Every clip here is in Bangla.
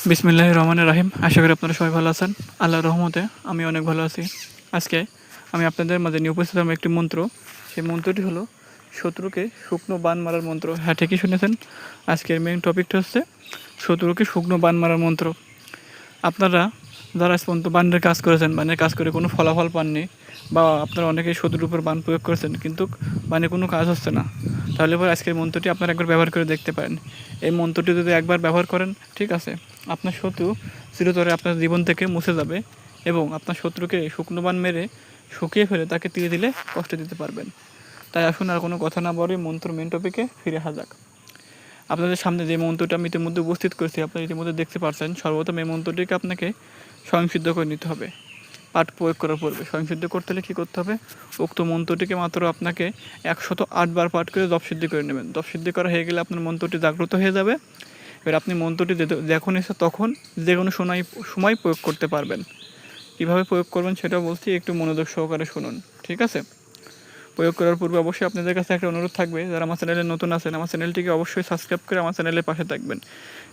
বিসমিল্লাহির রহমানির রহিম। আশা করি আপনারা সবাই ভালো আছেন। আল্লাহর রহমতে আমি অনেক ভালো আছি। আজকে আমি আপনাদের মাঝে নিয়ে উপস্থিত হলাম একটি মন্ত্র। সেই মন্ত্রটি হলো শত্রুকে শুকনো বান মারার মন্ত্র। হ্যাঁ, ঠিকই শুনেছেন। আজকের মেইন টপিকটা হচ্ছে শত্রুকে শুকনো বান মারার মন্ত্র। আপনারা যারা আজ পর্যন্ত বানের কাজ করেছেন, বানের কাজ করে কোনো ফলাফল পাননি, বা আপনারা অনেকেই শত্রুর উপর বান প্রয়োগ করেছেন কিন্তু বানে কোনো কাজ হচ্ছে না, তাহলে পরে আজকের মন্ত্রটি আপনারা একবার ব্যবহার করে দেখতে পারেন। এই মন্ত্রটি যদি একবার ব্যবহার করেন, ঠিক আছে, আপনার শত্রু চিরতরে আপনার জীবন থেকে মুছে যাবে এবং আপনার শত্রুকে শুকনো বান মেরে শুকিয়ে ফেলে তাকে তীরে দিলে কষ্ট দিতে পারবেন। তাই আসুন আর কোনো কথা না বলে মন্ত্র মেন টপিকে ফিরে আসা যাক। আপনাদের সামনে যে মন্ত্রটা আমি ইতিমধ্যে উপস্থিত করেছি, আপনারা ইতিমধ্যে দেখতে পাচ্ছেন। সর্বপ্রথম এই মন্ত্রটিকে আপনাকে স্বয়ংসিদ্ধ করে নিতে হবে। পাঠ প্রয়োগ করার পূর্বে স্বয়ংসিদ্ধ করতে হলে কী করতে হবে? উক্ত মন্ত্রটিকে মাত্র আপনাকে 108 বার পাঠ করে জপসিদ্ধি করে নেবেন। জপসিদ্ধি করা হয়ে গেলে আপনার মন্ত্রটি জাগ্রত হয়ে যাবে। এবার আপনি মন্ত্রটি যখন ইচ্ছা তখন যে কোনো সময় প্রয়োগ করতে পারবেন। কীভাবে প্রয়োগ করবেন সেটাও বলছি, একটু মনোযোগ সহকারে শুনুন, ঠিক আছে? প্রয়োগ করার পূর্বে অবশ্যই আপনাদের কাছে একটা অনুরোধ থাকবে, যারা আমার চ্যানেলে নতুন আছেন আমার চ্যানেলটিকে অবশ্যই সাবস্ক্রাইব করে আমার চ্যানেলের পাশে থাকবেন।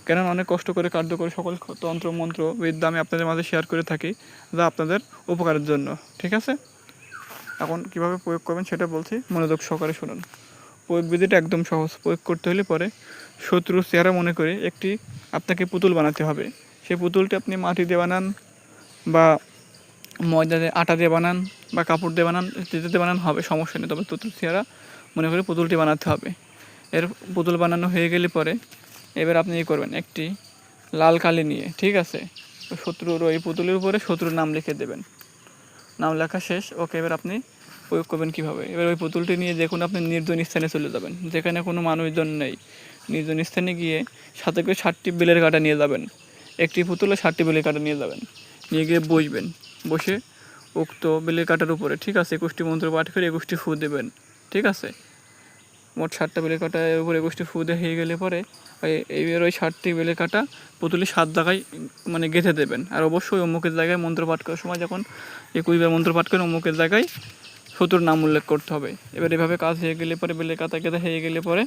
কেননা অনেক কষ্ট করে কার্যকরী সকল তন্ত্র মন্ত্র বিদ্যা আমি আপনাদের মাঝে শেয়ার করে থাকি, যা আপনাদের উপকারের জন্য, ঠিক আছে? এখন কিভাবে প্রয়োগ করবেন সেটা বলছি, মনোযোগ সহকারে শুনুন। প্রয়োগ বিধিটা একদম সহজ। প্রয়োগ করতে হলে পরে শত্রুর চেহারা মনে করে একটি আপনাকে পুতুল বানাতে হবে। সেই পুতুলটি আপনি মাটি দিয়ে বানান বা ময়দা দিয়ে আটা দিয়ে বানান বা কাপড় দিয়ে বানান, যেটাতে বানান হবে সমস্যা নেই, তবে পুতুল চেহারা মনে করে পুতুলটি বানাতে হবে। এর পুতুল বানানো হয়ে গেলে পরে এবার আপনি করবেন একটি লাল কালি নিয়ে, ঠিক আছে, শত্রুর ওই পুতুলের উপরে শত্রুর নাম লিখে দেবেন। নাম লেখা শেষ, ওকে। এবার আপনি প্রয়োগ করবেন কীভাবে? এবার ওই পুতুলটি নিয়ে যে কোনো আপনি নির্জন স্থানে চলে যাবেন, যেখানে কোনো মানুষজন নেই। নির্জন স্থানে গিয়ে সাথে করে 7টি বেলের কাঁটা নিয়ে যাবেন। একটি পুতুলে 7টি বেলের কাঁটা নিয়ে যাবেন, নিয়ে গিয়ে বসবেন। বসে উক্ত বেলের কাঁটার উপরে, ঠিক আছে, 21টি মন্ত্র পাঠ করে 21টি ফু দেবেন, ঠিক আছে? মোট 7টা বেলের কাঁটার উপরে 21টি ফু দিয়ে হয়ে গেলে পরে এইবার ওই 7টি বেলের কাঁটা পুতুলি 7 জায়গায় মানে গেঁথে দেবেন। আর অবশ্যই অমুকের জায়গায় মন্ত্র পাঠ করার সময় যখন 21বার মন্ত্র পাঠ করেন অমুকের জায়গায় শত্রুর নাম উল্লেখ করতে হবে। এবার এভাবে কাজ হয়ে গেলে পরে বেলের কাঁটা গেঁথা হয়ে গেলে পরে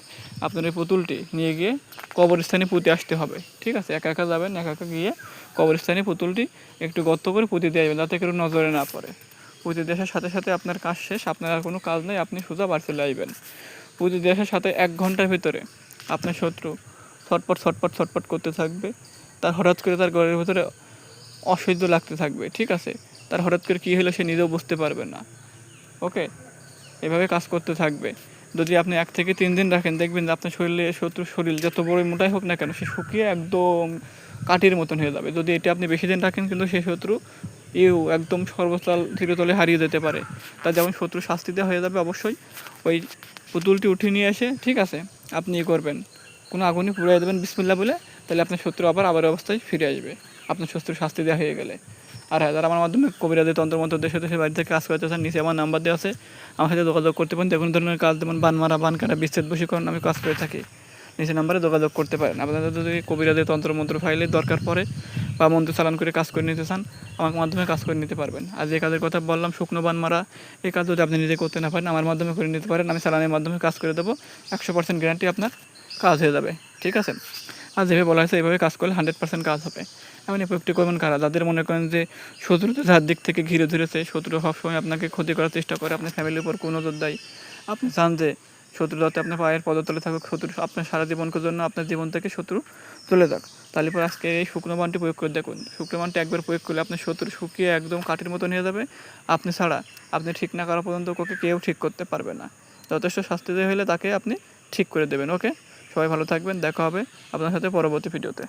আপনার এই পুতুলটি নিয়ে গিয়ে কবরস্থানে পুঁতে আসতে হবে, ঠিক আছে? একা একা যাবেন, একা একা গিয়ে কবরস্থানে পুতুলটি একটু গর্ত করে পুঁতে দিয়ে আসবেন, যাতে কেউ নজরে না পড়ে। পুঁতে দিয়ে আসার সাথে সাথে আপনার কাজ শেষ, আপনার আর কোনো কাজ নেই, আপনি সোজা বাড়ি চলে আসবেন। পুঁতে দিয়ে আসার সাথে 1 ঘন্টার ভিতরে আপনার শত্রু ছটপট ছটপট ছটপট করতে থাকবে। তার হঠাৎ করে তার ঘরের ভিতরে অসহ্য লাগতে থাকবে, ঠিক আছে? তার হঠাৎ করে কী হলো সে নিজেও বুঝতে পারবে না, ওকে? এভাবে কাজ করতে থাকবে। যদি আপনি 1 থেকে 3 দিন রাখেন, দেখবেন যে আপনার শত্রুর শরীর যত বড়ই মোটাই হোক না কেন সে শুকিয়ে একদম কাঠির মতন হয়ে যাবে। যদি এটা আপনি বেশি দিন রাখেন কিন্তু সেই শত্রু একদম সর্বতল চিরতলে হারিয়ে যেতে পারে। তার যেমন শত্রু শাস্তি দেওয়া হয়ে যাবে, অবশ্যই ওই পুতুলটি উঠিয়ে নিয়ে এসে, ঠিক আছে, আপনি করবেন কোনো আগুনে পুড়িয়ে দেবেন বিসমিল্লাহ বলে, তাহলে আপনার শত্রু আবার অবস্থায় ফিরে আসবে আপনার শত্রুর শাস্তি দেওয়া হয়ে গেলে। আর হ্যাঁ, যারা আমার মাধ্যমে কবিরাজি তন্ত্রমন্ত্র দেশে দেশে বাড়ি থেকে কাজ করতে চান, নিচে আমার নাম্বার দেওয়া আছে, আমার সাথে যোগাযোগ করতে পারেন। যে কোনো ধরনের কাজ, যেমন বান মারা, বান কাটা, বিচ্ছেদ বশীকরণ আমি কাজ করে থাকি। নিচে নাম্বারে যোগাযোগ করতে পারেন। আপনাদের যদি কবিরাজি তন্ত্রমন্ত্র ফাইলের দরকার পড়ে বা মন্ত্র চালান করে কাজ করে নিতে চান, আমার মাধ্যমে কাজ করে নিতে পারবেন। আর যে কাজের কথা বললাম শুকনো বান মারা, এই কাজ যদি আপনি নিজে করতে না পারেন আমার মাধ্যমে করে নিতে পারেন। আমি চালানের মাধ্যমে কাজ করে দেবো, 100% গ্যারান্টি আপনার কাজ হয়ে যাবে, ঠিক আছে? আর যেভাবে বলা হয়েছে এইভাবে কাজ করলে 100% কাজ হবে। এমন প্রয়োগটি করবেন কারা? যাদের মনে করেন যে শত্রুতে যার দিক থেকে ঘিরে ধরেছে, শত্রু সবসময় আপনাকে ক্ষতি করার চেষ্টা করে, আপনার ফ্যামিলির উপর কোনো নজর দেয়, আপনি চান যে শত্রু যাতে আপনার পায়ের পদতলে থাকুক, শত্রু আপনার সারা জীবনের জন্য আপনার জীবন থেকে শত্রু চলে যাক, তাহলে পর আজকে এই শুকনো বানটি প্রয়োগ করে দেখুন। শুকনো বানটি একবার প্রয়োগ করলে আপনার শত্রু শুকিয়ে একদম কাঠের মতো নিয়ে যাবে। আপনি ছাড়া, আপনি ঠিক না করা পর্যন্ত ওকে কেউ ঠিক করতে পারবে না। যথেষ্ট শাস্তি দেওয়া হলে তাকে আপনি ঠিক করে দেবেন, ওকে? সবাই ভালো থাকবেন, দেখা হবে আপনার সাথে পরবর্তী ভিডিওতে।